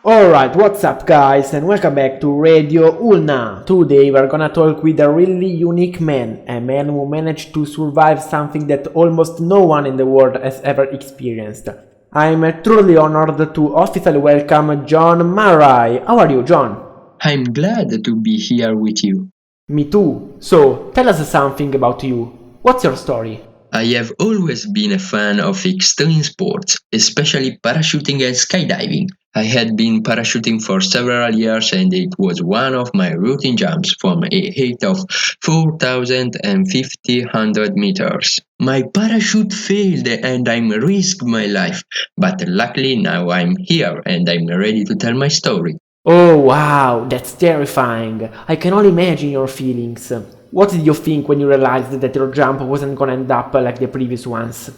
Alright, what's up guys and welcome back to Radio Ulna. Today we're gonna talk with a really unique man, a man who managed to survive something that almost no one in the world has ever experienced. I'm truly honored to officially welcome John Murray. How are you, John? I'm glad to be here with you. Me too. So, tell us something about you. What's your story? I have always been a fan of extreme sports, especially parachuting and skydiving. I had been parachuting for several years and it was one of my routine jumps from a height of 4,500 meters. My parachute failed and I risked my life, but luckily now I'm here and I'm ready to tell my story. Oh wow, that's terrifying. I can only imagine your feelings. What did you think when you realized that your jump wasn't gonna end up like the previous ones?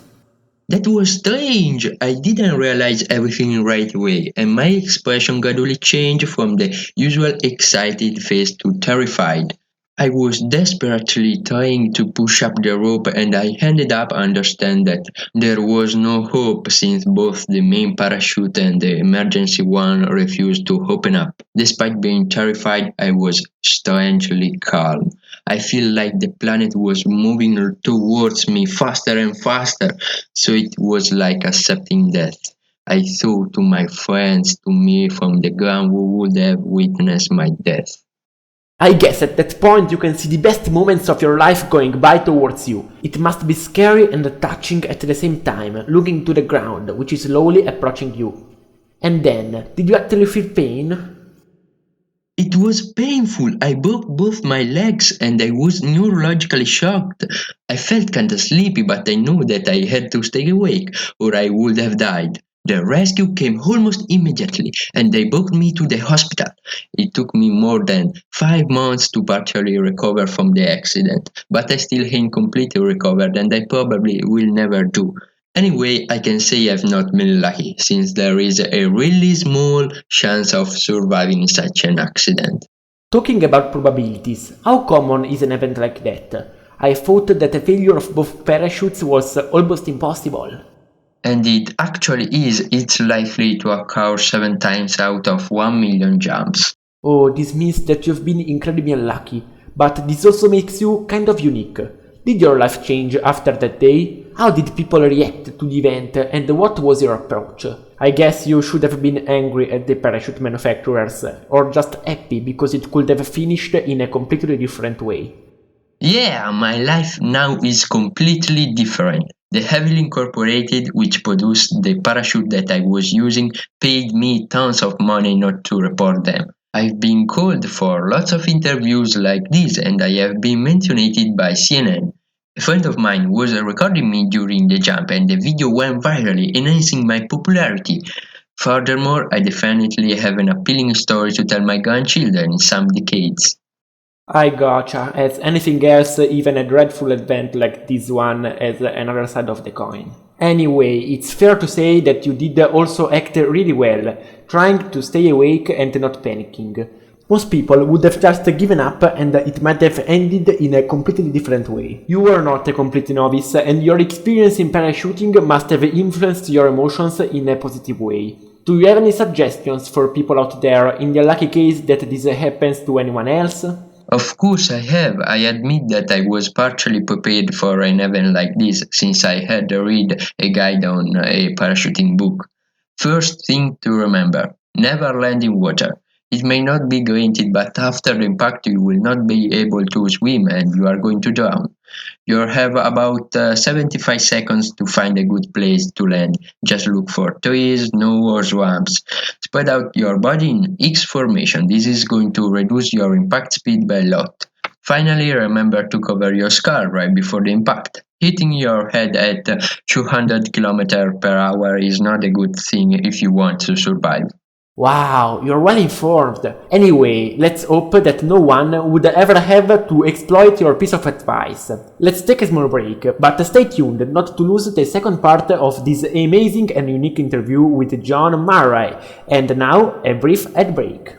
That was strange. I didn't realize everything right away, and my expression gradually changed from the usual excited face to terrified. I was desperately trying to push up the rope and I ended up understanding that there was no hope since both the main parachute and the emergency one refused to open up. Despite being terrified, I was strangely calm. I feel like the planet was moving towards me faster and faster, so it was like accepting death. I thought to my friends, to me from the ground who would have witnessed my death. I guess at that point you can see the best moments of your life going by towards you. It must be scary and touching at the same time, looking to the ground, which is slowly approaching you. And then, did you actually feel pain? It was painful. I broke both my legs and I was neurologically shocked. I felt kinda sleepy, but I knew that I had to stay awake or I would have died. The rescue came almost immediately and they brought me to the hospital. It took me more than 5 months to partially recover from the accident, but I still ain't completely recovered and I probably will never do. Anyway, I can say I've not been lucky, since there is a really small chance of surviving such an accident. Talking about probabilities, how common is an event like that? I thought that a failure of both parachutes was almost impossible. And it actually is, it's likely to occur 7 times out of 1 million jumps. Oh, this means that you've been incredibly unlucky, but this also makes you kind of unique. Did your life change after that day? How did people react to the event and what was your approach? I guess you should have been angry at the parachute manufacturers, or just happy because it could have finished in a completely different way. Yeah, my life now is completely different. The Heavily Incorporated, which produced the parachute that I was using, paid me tons of money not to report them. I've been called for lots of interviews like this and I have been mentioned by CNN. A friend of mine was recording me during the jump and the video went virally, enhancing my popularity. Furthermore, I definitely have an appealing story to tell my grandchildren in some decades. I gotcha, as anything else, even a dreadful event like this one has another side of the coin. Anyway, it's fair to say that you did also act really well, trying to stay awake and not panicking. Most people would have just given up and it might have ended in a completely different way. You were not a complete novice and your experience in parachuting must have influenced your emotions in a positive way. Do you have any suggestions for people out there in the unlucky case that this happens to anyone else? Of course I have. I admit that I was partially prepared for an event like this since I had read a guide on a parachuting book. First thing to remember, never land in water. It may not be granted, but after the impact you will not be able to swim and you are going to drown. You have about 75 seconds to find a good place to land. Just look for trees, snow or swamps. Spread out your body in X formation. This is going to reduce your impact speed by a lot. Finally, remember to cover your skull right before the impact. Hitting your head at 200 km per hour is not a good thing if you want to survive. Wow, you're well informed. Anyway, let's hope that no one would ever have to exploit your piece of advice. Let's take a small break, but stay tuned not to lose the second part of this amazing and unique interview with John Murray. And now, a brief ad break.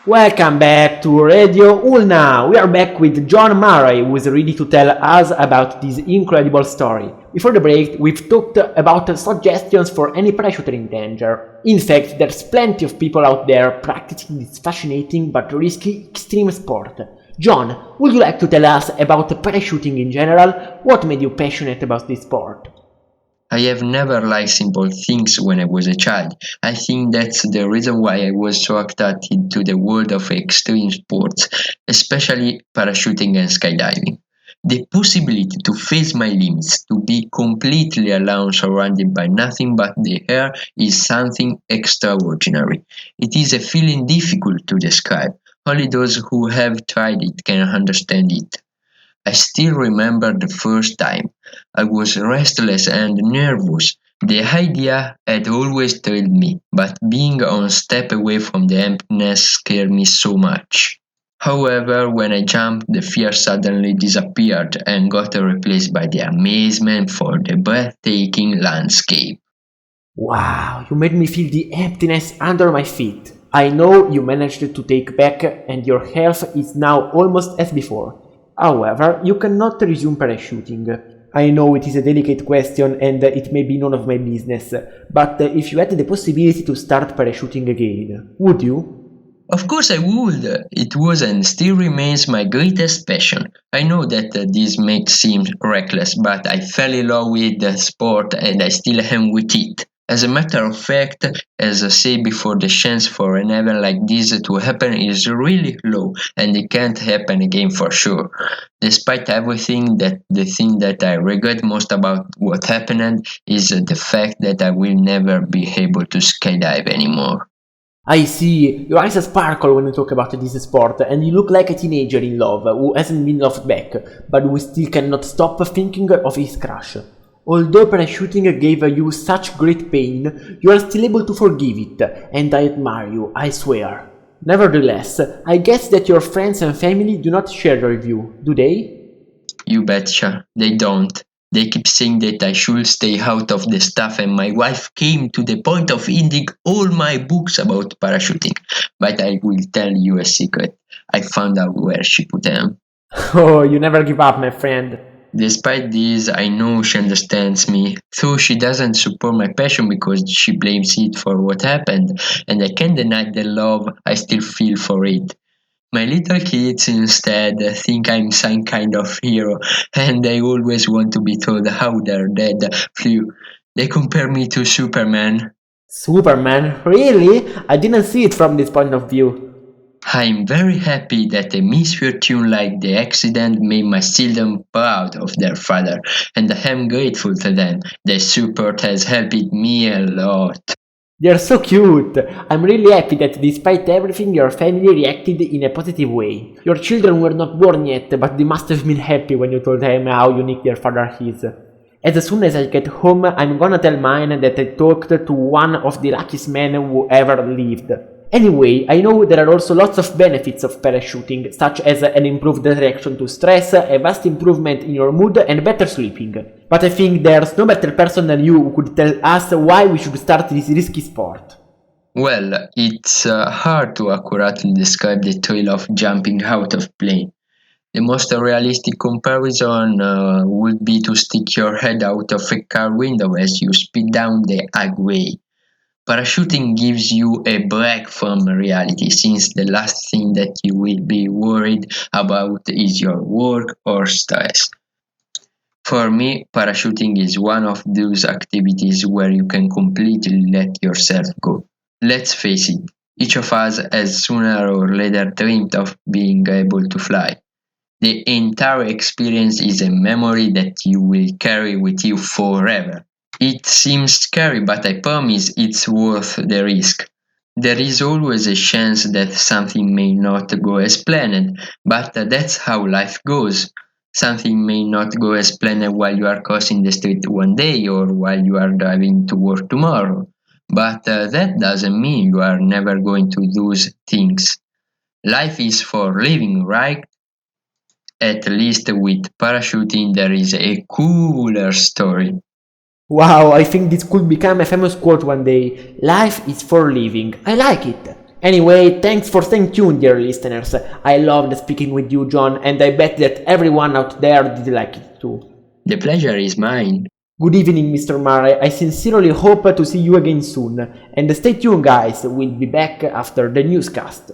Welcome back to Radio Ulna. We are back with John Murray, who is ready to tell us about this incredible story. Before the break, we've talked about suggestions for any parachuter in danger. In fact, there's plenty of people out there practicing this fascinating but risky extreme sport. John, would you like to tell us about parachuting in general? What made you passionate about this sport? I have never liked simple things when I was a child. I think that's the reason why I was so attracted to the world of extreme sports, especially parachuting and skydiving. The possibility to face my limits, to be completely alone surrounded by nothing but the air is something extraordinary. It is a feeling difficult to describe. Only those who have tried it can understand it. I still remember the first time. I was restless and nervous. The idea had always thrilled me, but being one step away from the emptiness scared me so much. However, when I jumped, the fear suddenly disappeared and got replaced by the amazement for the breathtaking landscape. Wow, you made me feel the emptiness under my feet. I know you managed to take back and your health is now almost as before. However, you cannot resume parachuting. I know it is a delicate question and it may be none of my business, but if you had the possibility to start parachuting again, would you? Of course I would. It was and still remains my greatest passion. I know that this may seem reckless, but I fell in love with the sport and I still am with it. As a matter of fact, as I said before, the chance for an event like this to happen is really low and it can't happen again for sure. Despite everything, that the thing that I regret most about what happened is the fact that I will never be able to skydive anymore. I see, your eyes sparkle when you talk about this sport, and you look like a teenager in love who hasn't been loved back, but who still cannot stop thinking of his crush. Although parachuting gave you such great pain, you are still able to forgive it, and I admire you, I swear. Nevertheless, I guess that your friends and family do not share your view, do they? You betcha, they don't. They keep saying that I should stay out of the stuff, and my wife came to the point of ending all my books about parachuting. But I will tell you a secret. I found out where she put them. Oh, you never give up, my friend. Despite this, I know she understands me, though she doesn't support my passion because she blames it for what happened, and I can't deny the love I still feel for it. My little kids instead think I'm some kind of hero, and they always want to be told how their dad flew. They compare me to Superman. Superman? Really? I didn't see it from this point of view. I'm very happy that a misfortune like the accident made my children proud of their father, and I am grateful to them. Their support has helped me a lot. They're so cute! I'm really happy that despite everything your family reacted in a positive way. Your children were not born yet, but they must have been happy when you told them how unique their father is. As soon as I get home, I'm gonna tell mine that I talked to one of the luckiest men who ever lived. Anyway, I know there are also lots of benefits of parachuting, such as an improved reaction to stress, a vast improvement in your mood and better sleeping. But I think there's no better person than you who could tell us why we should start this risky sport. Well, it's hard to accurately describe the thrill of jumping out of plane. The most realistic comparison would be to stick your head out of a car window as you speed down the highway. Parachuting gives you a break from reality since the last thing that you will be worried about is your work or stress. For me, parachuting is one of those activities where you can completely let yourself go. Let's face it, each of us has sooner or later dreamed of being able to fly. The entire experience is a memory that you will carry with you forever. It seems scary, but I promise it's worth the risk. There is always a chance that something may not go as planned, but that's how life goes. Something may not go as planned while you are crossing the street one day or while you are driving to work tomorrow. But that doesn't mean you are never going to lose things. Life is for living, right? At least with parachuting, there is a cooler story. Wow, I think this could become a famous quote one day. Life is for living. I like it. Anyway, thanks for staying tuned, dear listeners. I loved speaking with you, John, and I bet that everyone out there did like it too. The pleasure is mine. Good evening, Mr. Murray. I sincerely hope to see you again soon. And stay tuned, guys. We'll be back after the newscast.